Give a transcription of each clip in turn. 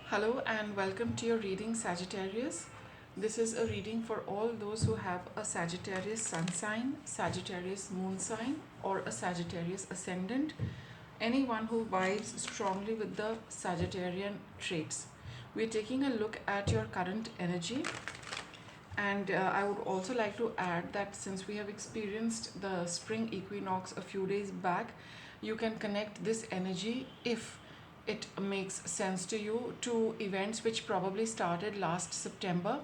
Hello and welcome to your reading, Sagittarius. This is a reading for all those who have a Sagittarius sun sign, Sagittarius moon sign, or a Sagittarius ascendant. Anyone who vibes strongly with the Sagittarian traits. We're taking a look at your current energy, and I would also like to add that since we have experienced the spring equinox a few days back, you can connect this energy, if it makes sense to you, to events which probably started last September.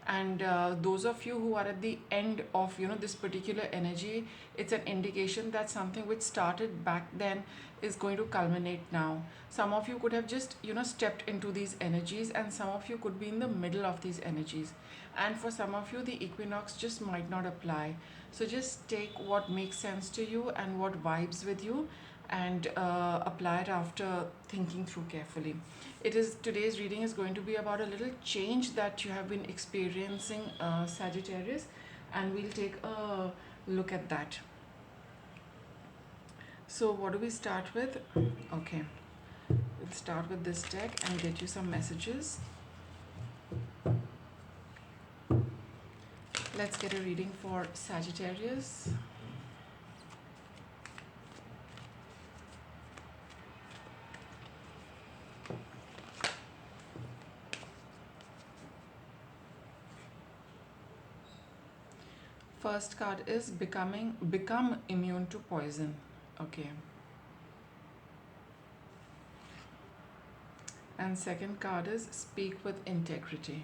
And those of you who are at the end of this particular energy, it's an indication that something which started back then is going to culminate now. Some of you could have just stepped into these energies, and some of you could be in the middle of these energies, and for some of you the equinox just might not apply. So just take what makes sense to you and what vibes with you, and apply it after thinking through carefully. Today's reading is going to be about a little change that you have been experiencing, Sagittarius, and we'll take a look at that. So what do we start with? Okay, we'll start with this deck and get you some messages. Let's get a reading for Sagittarius. First card is become immune to poison. Okay. And second card is speak with integrity.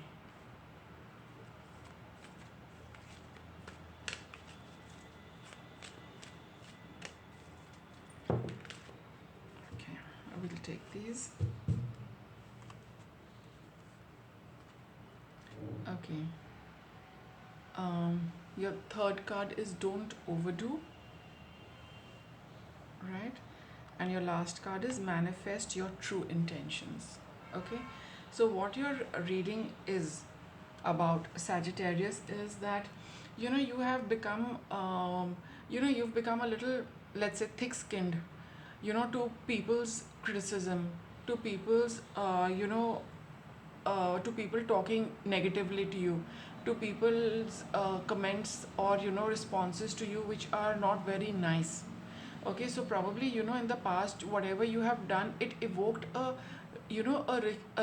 Okay, I will take these. Okay. Your third card is don't overdo, right? And your last card is manifest your true intentions. Okay, so what your reading is about, Sagittarius, is that you have become you've become a little, let's say, thick skinned, to people's criticism, to people's to people talking negatively to you, to people's comments or responses to you which are not very nice. Okay, so probably in the past, whatever you have done, it evoked a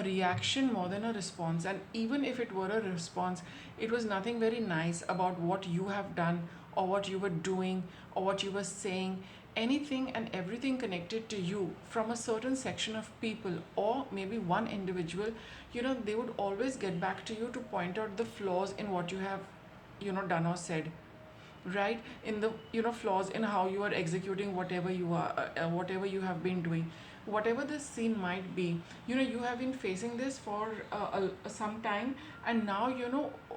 reaction more than a response. And even if it were a response, it was nothing very nice about what you have done, or what you were doing, or what you were saying. Anything and everything connected to you from a certain section of people, or maybe one individual, they would always get back to you to point out the flaws in what you have done or said, right? In the flaws in how you are executing whatever whatever you have been doing, whatever the scene might be. You have been facing this for some time, and now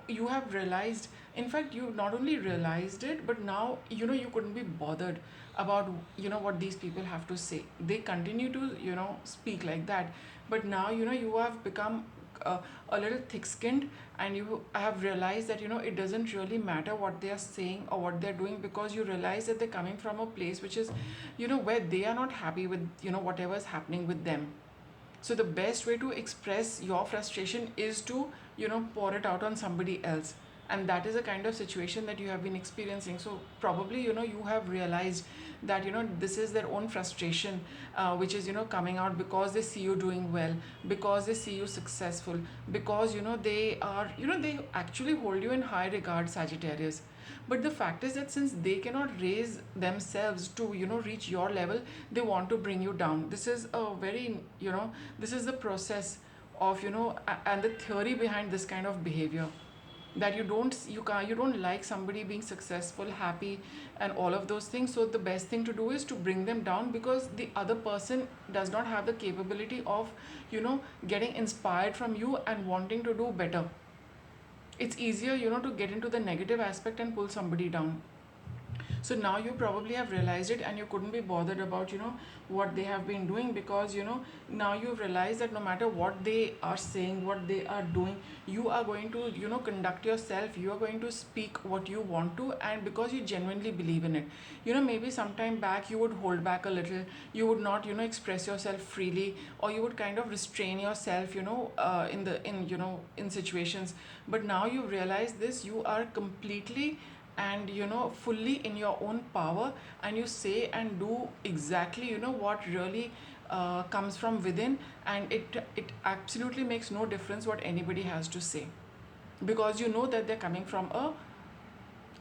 you have realized. In fact, you not only realized it, but now you couldn't be bothered about what these people have to say. They continue to speak like that, but now you have become a little thick-skinned, and you have realized that it doesn't really matter what they are saying or what they're doing, because you realize that they're coming from a place which is where they are not happy with whatever is happening with them. So the best way to express your frustration is to pour it out on somebody else, and that is a kind of situation that you have been experiencing. So probably you have realized that this is their own frustration, which is coming out because they see you doing well, because they see you successful, because they are they actually hold you in high regard, Sagittarius. But the fact is that since they cannot raise themselves to reach your level, they want to bring you down. This is a very this is the process of and the theory behind this kind of behavior, that you don't like somebody being successful, happy, and all of those things. So the best thing to do is to bring them down, because the other person does not have the capability of getting inspired from you and wanting to do better. It's easier to get into the negative aspect and pull somebody down. So now you probably have realized it, and you couldn't be bothered about, what they have been doing, because now you've realized that no matter what they are saying, what they are doing, you are going to conduct yourself, you are going to speak what you want to, and because you genuinely believe in it. Maybe sometime back you would hold back a little, you would not express yourself freely, or you would kind of restrain yourself, in situations. But now you realize this, you are completely and fully in your own power, and you say and do exactly what really comes from within, and it absolutely makes no difference what anybody has to say, because you know that they're coming from a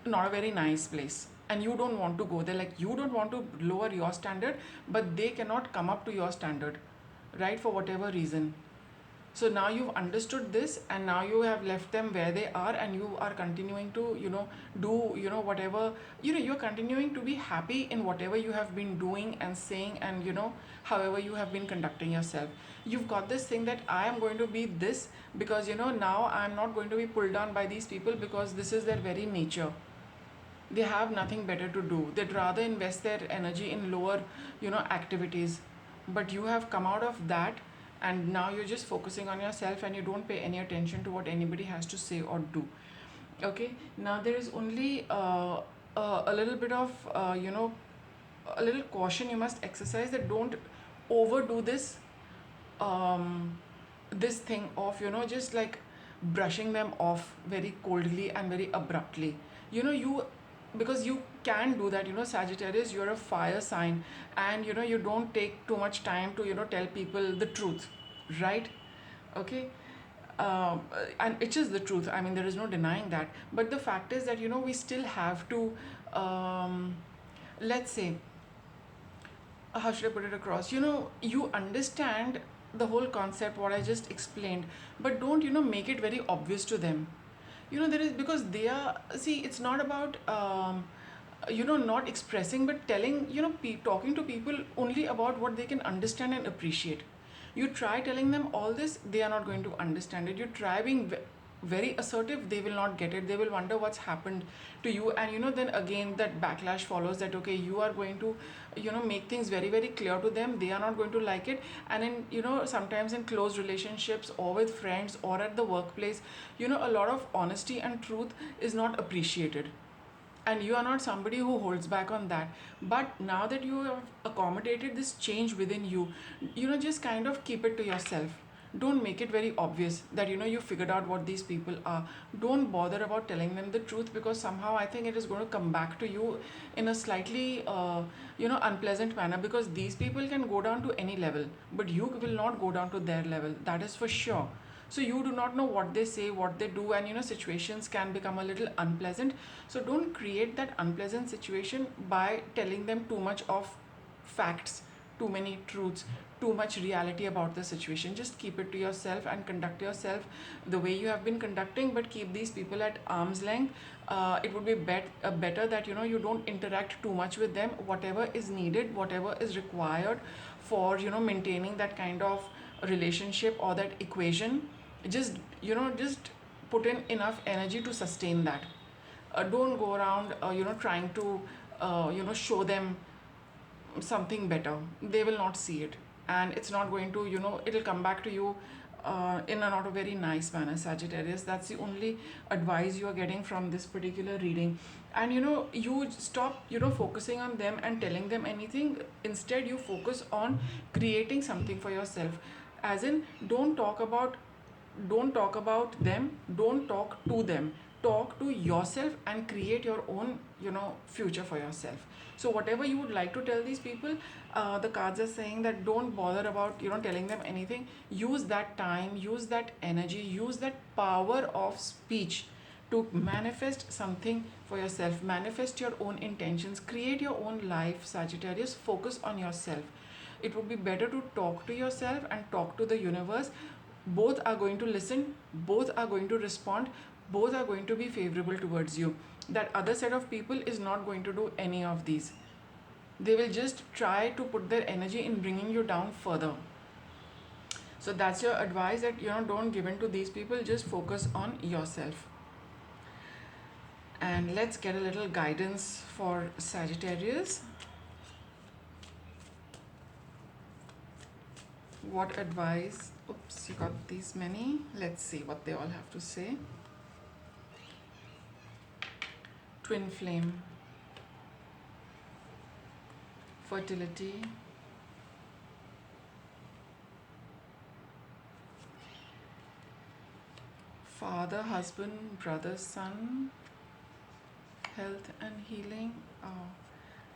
not a very nice place, and you don't want to go there. Like, you don't want to lower your standard, but they cannot come up to your standard, right, for whatever reason. So now you've understood this, and now you have left them where they are, and you are continuing to do whatever, you're continuing to be happy in whatever you have been doing and saying, and however you have been conducting yourself. You've got this thing that I am going to be this, because now I'm not going to be pulled down by these people, because this is their very nature. They have nothing better to do, they'd rather invest their energy in lower activities. But you have come out of that, and now you're just focusing on yourself, and you don't pay any attention to what anybody has to say or do. Okay, now there is only a little bit of a little caution you must exercise, that don't overdo this thing of just like brushing them off very coldly and very abruptly. You, because you can do that. Sagittarius, you're a fire sign, and you don't take too much time to tell people the truth, right? Okay. um, and it is the truth, I mean, there is no denying that. But the fact is that we still have to, let's say, how should I put it across? You understand the whole concept, what I just explained, but don't, make it very obvious to them. There is, because they are, see, it's not about, not expressing, but telling, talking to people only about what they can understand and appreciate. You try telling them all this, they are not going to understand it. You try being very assertive, they will not get it, they will wonder what's happened to you. And then again that backlash follows, that okay, you are going to make things very very clear to them, they are not going to like it. And in sometimes in close relationships, or with friends, or at the workplace, a lot of honesty and truth is not appreciated, and you are not somebody who holds back on that. But now that you have accommodated this change within you, just kind of keep it to yourself. Don't make it very obvious that you figured out what these people are. Don't bother about telling them the truth, because somehow I think it is going to come back to you in a slightly unpleasant manner, because these people can go down to any level, but you will not go down to their level, that is for sure. So you do not know what they say, what they do, and situations can become a little unpleasant. So don't create that unpleasant situation by telling them too much of facts, too many truths, too much reality about the situation. Just keep it to yourself and conduct yourself the way you have been conducting, but keep these people at arm's length. It would be better that you don't interact too much with them. Whatever is needed, whatever is required for maintaining that kind of relationship or that equation, just put in enough energy to sustain that. Don't go around trying to show them something better. They will not see it, and it's not going to, it'll come back to you in a not a very nice manner, Sagittarius. That's the only advice you are getting from this particular reading. And you stop focusing on them and telling them anything. Instead, you focus on creating something for yourself. As in, don't talk about them, don't talk to them, talk to yourself and create your own future for yourself. So whatever you would like to tell these people, the cards are saying that don't bother about telling them anything. Use that time, use that energy, use that power of speech to manifest something for yourself. Manifest your own intentions, create your own life, Sagittarius. Focus on yourself. It would be better to talk to yourself and talk to the universe. Both are going to listen, both are going to respond, both are going to be favorable towards you. That other set of people is not going to do any of these. They will just try to put their energy in bringing you down further. So that's your advice, that don't give in to these people, just focus on yourself. And let's get a little guidance for Sagittarius. What advice? Oops, you got these many. Let's see what they all have to say. Twin flame, fertility, father, husband, brother, son, health and healing. Oh,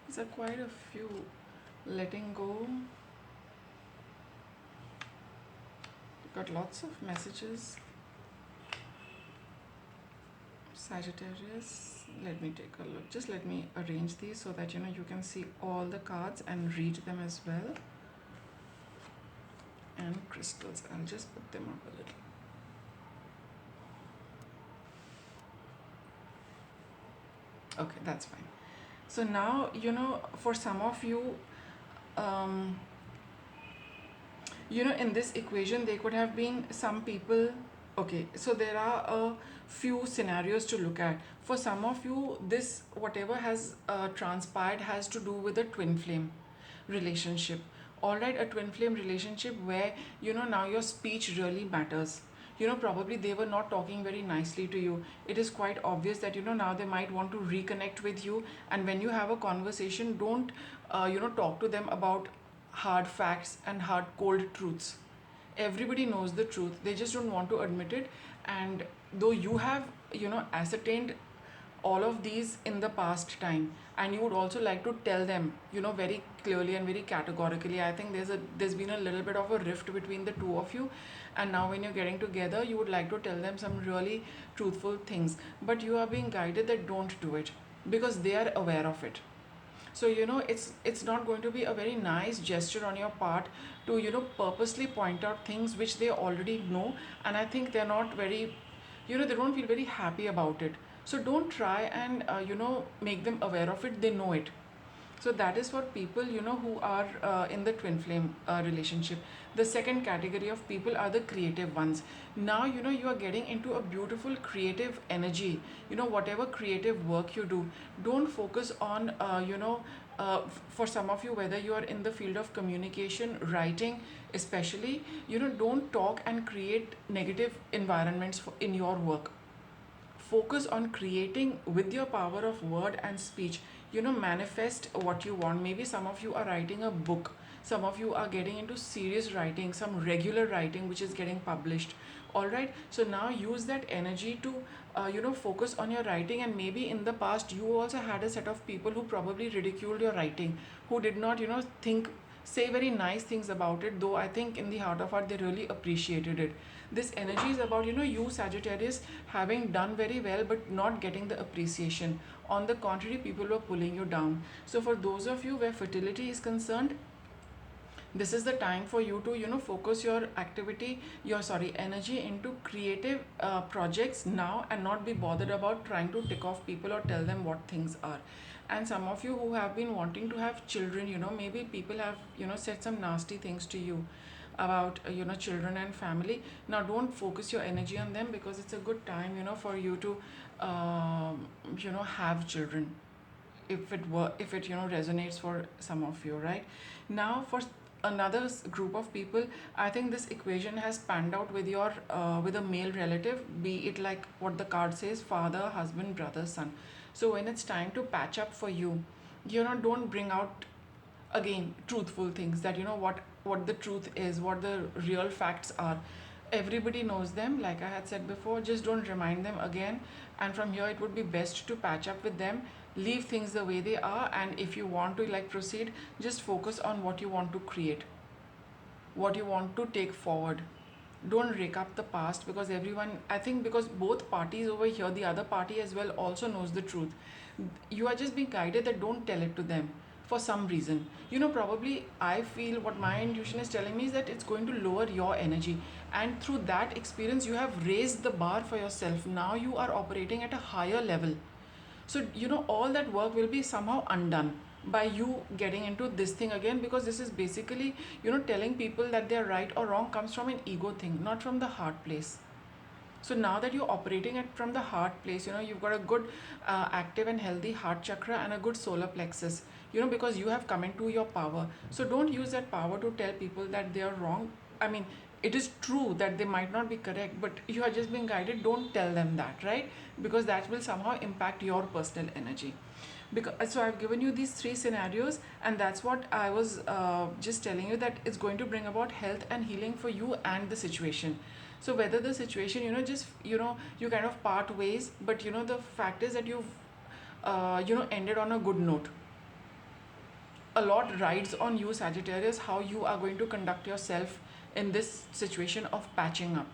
these are quite a few. Letting go. Got lots of messages. Sagittarius, let me take a look. Just let me arrange these so that you can see all the cards and read them as well. And crystals, I'll just put them up a little. Okay, that's fine. So now, for some of you, um, in this equation, there could have been some people. Okay, so there are a few scenarios to look at. For some of you, this whatever has transpired has to do with a twin flame relationship. All right, a twin flame relationship where now your speech really matters. Probably they were not talking very nicely to you. It is quite obvious that now they might want to reconnect with you, and when you have a conversation, don't talk to them about hard facts and hard cold truths. Everybody knows the truth, they just don't want to admit it. And though you have ascertained all of these in the past time, and you would also like to tell them very clearly and very categorically, I think there's been a little bit of a rift between the two of you, and now when you're getting together, you would like to tell them some really truthful things, but you are being guided that don't do it because they are aware of it. So it's not going to be a very nice gesture on your part to purposely point out things which they already know, and I think they're not very, they don't feel very happy about it. So don't try and make them aware of it, they know it. So that is for people who are in the twin flame relationship. The second category of people are the creative ones. Now you are getting into a beautiful creative energy. Whatever creative work you do, don't focus on for some of you, whether you are in the field of communication, writing especially, don't talk and create negative environments in your work. Focus on creating with your power of word and speech. Manifest what you want. Maybe some of you are writing a book, some of you are getting into serious writing, some regular writing which is getting published. All right, so now use that energy to focus on your writing. And maybe in the past you also had a set of people who probably ridiculed your writing, who did not say very nice things about it, though I think in the heart of heart they really appreciated it. This energy is about you Sagittarius having done very well but not getting the appreciation. On the contrary, people were pulling you down. So for those of you where fertility is concerned, this is the time for you to focus your energy into creative projects now, and not be bothered about trying to tick off people or tell them what things are. And some of you who have been wanting to have children, maybe people have said some nasty things to you about children and family. Now don't focus your energy on them, because it's a good time for you to have children, if it resonates for some of you. Right now, for another group of people, I think this equation has panned out with your with a male relative, be it like what the card says, father, husband, brother, son. So when it's time to patch up for you, don't bring out again truthful things, that what the truth is, what the real facts are. Everybody knows them, like I had said before. Just don't remind them again. And from here, it would be best to patch up with them, leave things the way they are, and if you want to proceed, just focus on what you want to create, what you want to take forward. Don't rake up the past, because everyone, I think, because both parties over here, the other party as well, also knows the truth. You are just being guided that don't tell it to them for some reason. Probably I feel what my intuition is telling me is that it's going to lower your energy, and through that experience you have raised the bar for yourself. Now you are operating at a higher level. So all that work will be somehow undone by you getting into this thing again, because this is basically telling people that they're right or wrong comes from an ego thing, not from the heart place. So now that you're operating it from the heart place, you've got a good active and healthy heart chakra and a good solar plexus, because you have come into your power. So don't use that power to tell people that they are wrong. I mean, it is true that they might not be correct, but you are just being guided. Don't tell them that, right? Because that will somehow impact your personal energy. Because so I've given you these three scenarios, and that's what I was just telling you, that it's going to bring about health and healing for you and the situation. So whether the situation, just you kind of part ways, but the fact is that you've ended on a good note. A lot rides on you, Sagittarius, how you are going to conduct yourself in this situation of patching up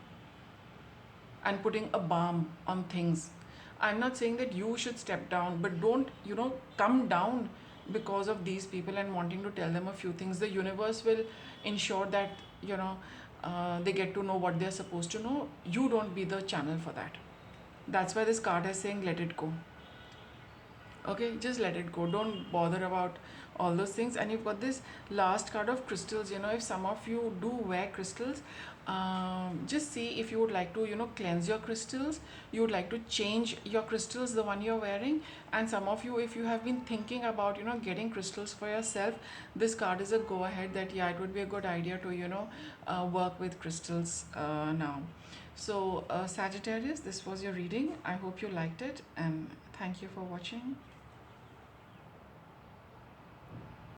and putting a balm on things. I'm not saying that you should step down, but don't, come down because of these people and wanting to tell them a few things. The universe will ensure that, they get to know what they're supposed to know. You don't be the channel for that. That's why this card is saying let it go. Okay, just let it go. Don't bother about all those things. And you've got this last card of crystals. If some of you do wear crystals, just see if you would like to cleanse your crystals, you would like to change your crystals, the one you're wearing. And some of you, if you have been thinking about getting crystals for yourself, this card is a go ahead, that yeah, it would be a good idea to work with crystals now. So Sagittarius, this was your reading. I hope you liked it, and thank you for watching.